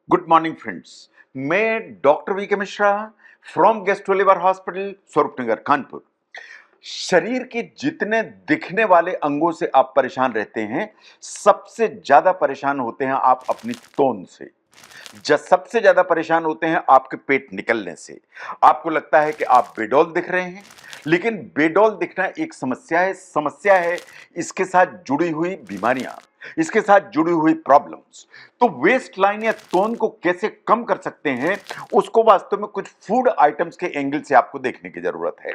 Good morning friends. मैं doctor V K Mishra from guest liver hospital Swaroopnagar Kanpur. शरीर के जितने दिखने वाले अंगों से आप परेशान रहते हैं, सबसे ज्यादा परेशान होते हैं आप अपनी तोंद से। जब सबसे ज्यादा परेशान होते हैं आपके पेट निकलने से। आपको लगता है कि आप बेडौल दिख रहे हैं, लेकिन बेडौल दिखना एक समस्या है इसके साथ जुड़ी हुई बीमारियां, इसके साथ जुड़ी हुई प्रॉब्लम्स। तो वेस्ट लाइन या तोंद को कैसे कम कर सकते हैं, उसको वास्तव में कुछ फूड आइटम्स के एंगल से आपको देखने की जरूरत है।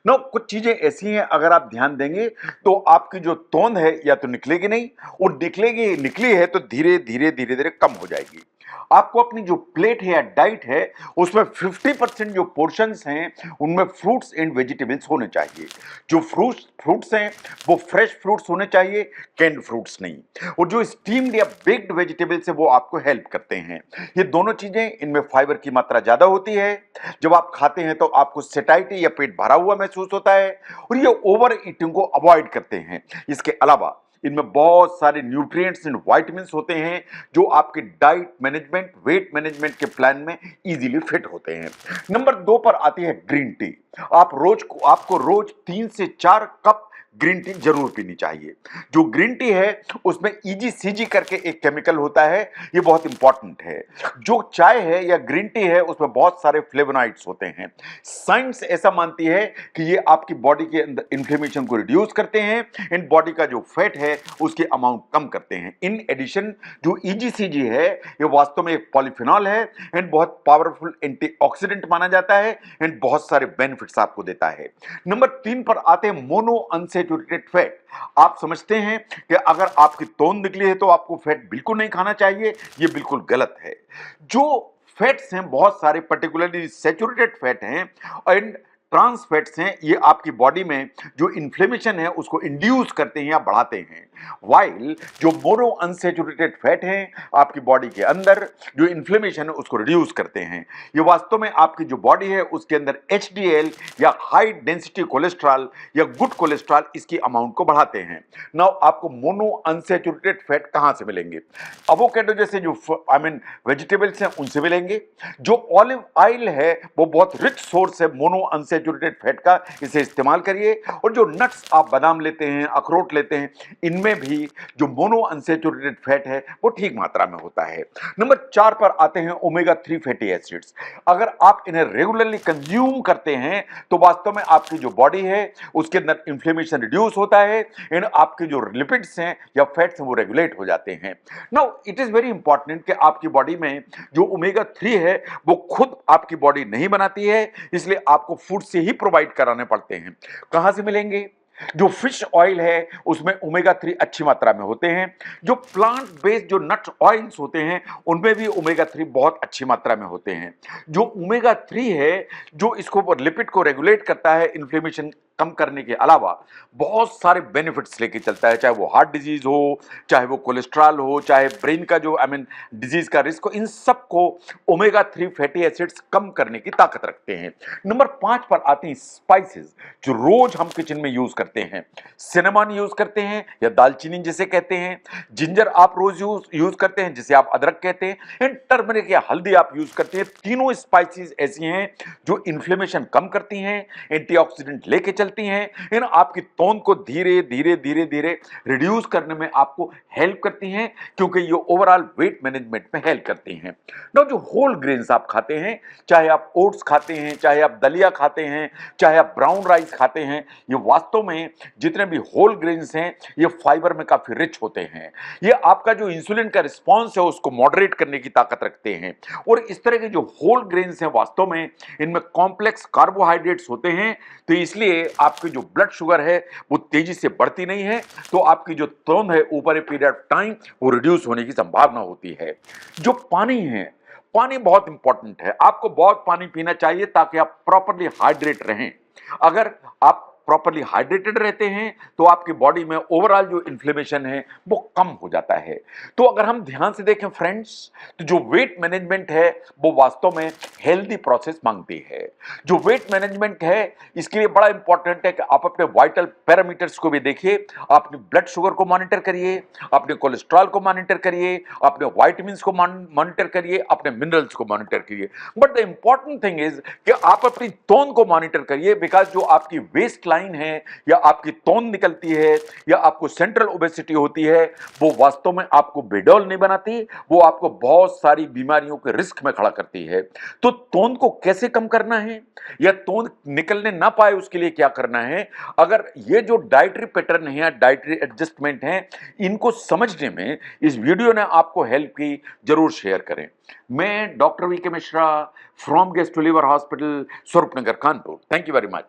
नो, कुछ चीजें ऐसी हैं, अगर आप ध्यान देंगे तो आपकी जो तोंद है या तो निकलेगी नहीं, और निकलेगी, निकली है तो धीरे धीरे धीरे धीरे कम हो जाएगी। आपको अपनी जो प्लेट है या डाइट है, उसमें 50% जो पोर्शंस हैं उनमें फ्रूट्स एंड वेजिटेबल्स होने चाहिए। जो फ्रूट्स हैं वो फ्रेश फ्रूट्स होने चाहिए, कैंड फ्रूट्स नहीं। और जो स्टीम्ड या बेक्ड वेजिटेबल्स है वो आपको हेल्प करते हैं। ये दोनों चीजें, इनमें फाइबर की मात्रा ज्यादा होती है। जब आप खाते हैं तो आपको सेटाइटी या पेट भरा हुआ महसूस होता है, और ये ओवर ईटिंग को अवॉइड करते हैं। इसके अलावा इनमें बहुत सारे न्यूट्रिएंट्स एंड विटामिन्स होते हैं जो आपके डाइट मैनेजमेंट, वेट मैनेजमेंट के प्लान में इजीली फिट होते हैं। नंबर 2 पर आती है ग्रीन टी। आपको रोज 3 से 4 कप ग्रीन टी जरूर पीनी चाहिए। जो ग्रीन टी है उसमें ईजीसीजी करके एक केमिकल होता है, ये बहुत इंपॉर्टेंट है। जो चाय है या ग्रीन टी है उसमें बहुत सारे फ्लेवोनॉइड्स होते हैं। साइंस ऐसा मानती है कि ये आपकी बॉडी के अंदर इन्फ्लेमेशन को रिड्यूस करते हैं, इन बॉडी का जो फैट है उसकी अमाउंट कम करते हैं। इन एडिशन जो ईजीसीजी है ये वास्तव में एक पॉलीफिनॉल है एंड बहुत पावरफुल एंटीऑक्सीडेंट माना जाता है एंड बहुत सारे बेनिफिट्स आपको देता है। नंबर 3 पर आते हैं मोनो अनसैचुरेटेड फैट। आप समझते हैं कि अगर आपकी तोंद निकली है तो आपको फैट बिल्कुल नहीं खाना चाहिए, ये बिल्कुल गलत है। जो फैट्स हैं बहुत सारे, पर्टिकुलरली सैचुरेटेड फैट हैं एंड ट्रांस फैट्स हैं, ये आपकी बॉडी में जो इन्फ्लेमेशन है उसको इंड्यूस करते हैं या बढ़ाते हैं। वाइल जो मोनो अनसैचुरेटेड फैट हैं आपकी बॉडी के अंदर जो इन्फ्लेमेशन है उसको रिड्यूस करते हैं। ये वास्तव में आपकी जो बॉडी है उसके अंदर एचडीएल या हाई डेंसिटी कोलेस्ट्रॉल या गुड कोलेस्ट्रॉल, इसकी अमाउंट को बढ़ाते हैं। नाउ आपको मोनो अनसैचुरेटेड फैट कहां से मिलेंगे? एवोकेडो जैसे जो वेजिटेबल्स हैं उनसे मिलेंगे। जो ऑलिव ऑयल है वो बहुत रिच सोर्स है मोनो अनसैचुरेटेड फैट का, इसे इस्तेमाल करिए। और जो नट्स आप बादाम लेते हैं, अखरोट लेते हैं, इनमें भी जो मोनो अनसैचुरेटेड फैट है वो ठीक मात्रा में होता है। नंबर 4 पर आते हैं ओमेगा 3 फैटी एसिड्स। अगर आप इन्हें रेगुलरली कंज्यूम करते हैं तो वास्तव में आपकी जो बॉडी है उसके अंदर इंफ्लेमेशन रिड्यूस होता है एंड आपके जो लिपिड्स हैं या फैट्स हैं वो रेगुलेट हो जाते हैं। Now it is very important कि आपकी बॉडी में जो ओमेगा 3 है वो खुद आपकी बॉडी नहीं बनाती है, इसलिए आपको फूड से ही प्रोवाइड कराने पड़ते हैं। कहां से मिलेंगे? जो फिश ऑयल है उसमें ओमेगा 3 अच्छी मात्रा में होते हैं। जो प्लांट बेस्ड जो नट ऑयल्स होते हैं उनमें भी ओमेगा 3 बहुत अच्छी मात्रा में होते हैं। जो ओमेगा 3 है जो इसको लिपिड को रेगुलेट करता है, इन्फ्लेमेशन कम करने के अलावा बहुत सारे बेनिफिट्स लेके चलता है, चाहे वो हार्ट डिजीज हो, चाहे वो कोलेस्ट्रॉल हो, चाहे ब्रेन का जो डिजीज का रिस्क हो, इन सब को ओमेगा 3 फैटी एसिड्स कम करने की ताकत रखते हैं। नंबर 5 पर आती हैं स्पाइसेस जो रोज हम किचन में यूज करते हैं। सिनेमन यूज करते हैं या दालचीनी जिसे कहते हैं, जिंजर आप रोज यूज करते हैं जिसे आप अदरक कहते हैं, एंड टर्मरिक या हल्दी आप यूज करते हैं। तीनों स्पाइसेस ऐसी हैं जो इन्फ्लेमेशन कम करती हैं, एंटीऑक्सीडेंट लेके चलती हैं, इन आपकी तोंद को धीरे धीरे धीरे धीरे रिड्यूस करने में आपको हेल्प करती हैं, क्योंकि ये ओवरऑल वेट मैनेजमेंट में हेल्प करती हैं। ना जो होल ग्रेन्स आप खाते हैं, चाहे आप ओट्स खाते हैं, चाहे आप दलिया खाते हैं, चाहे आप ब्राउन राइस खाते हैं, ये वास्तव में जितने भी होल ग्रेन्स हैं ये फाइबर में काफी रिच होते हैं। ये आपका जो इंसुलिन का रिस्पॉन्स है उसको मॉडरेट करने की ताकत रखते हैं। और इस तरह के जो होल ग्रेन्स हैं वास्तव में इनमें कॉम्प्लेक्स कार्बोहाइड्रेट्स होते हैं, तो इसलिए आपकी जो ब्लड शुगर है वो तेजी से बढ़ती नहीं है, तो आपकी जो तोंद है ऊपर ए पीरियड ऑफ टाइम वो रिड्यूस होने की संभावना होती है। जो पानी है, पानी बहुत इंपॉर्टेंट है। आपको बहुत पानी पीना चाहिए ताकि आप प्रॉपरली हाइड्रेट रहें। अगर आप प्रॉपर्ली हाइड्रेटेड रहते हैं तो आपकी बॉडी में ओवरऑल जो इन्फ्लेमेशन है वो कम हो जाता है। तो अगर हम ध्यान से देखें फ्रेंड्स, तो जो वेट मैनेजमेंट है वो वास्तव में हेल्दी प्रोसेस मांगती है। जो वेट मैनेजमेंट है इसके लिए बड़ा इंपॉर्टेंट है कि आप अपने वाइटल पैरामीटर्स को भी देखिए, अपने ब्लड शुगर को मॉनिटर करिए, अपने कोलेस्ट्रॉल को मॉनिटर करिए, अपने वाइटामिन को मॉनिटर करिए, अपने मिनरल्स को मॉनिटर करिए। But the important thing is कि आप अपनी तोंद को मॉनिटर करिए, बिकॉज जो आपकी वेस्ट लाइन है या आपकी तोंद निकलती है या आपको सेंट्रल ओबेसिटी होती है वो वास्तव में आपको बेडौल नहीं बनाती, वो आपको बहुत सारी बीमारियों के रिस्क में खड़ा करती है। तो तोंद को कैसे कम करना है या तोंद निकलने ना पाए उसके लिए क्या करना है, अगर ये जो डाइटरी पैटर्न है, डाइटरी एडजस्टमेंट है, इनको समझने में इस वीडियो ने आपको हेल्प की, जरूर शेयर करें। मैं doctor V K Mishra from guest liver hospital, Swaroopnagar, Kanpur. Thank you very much.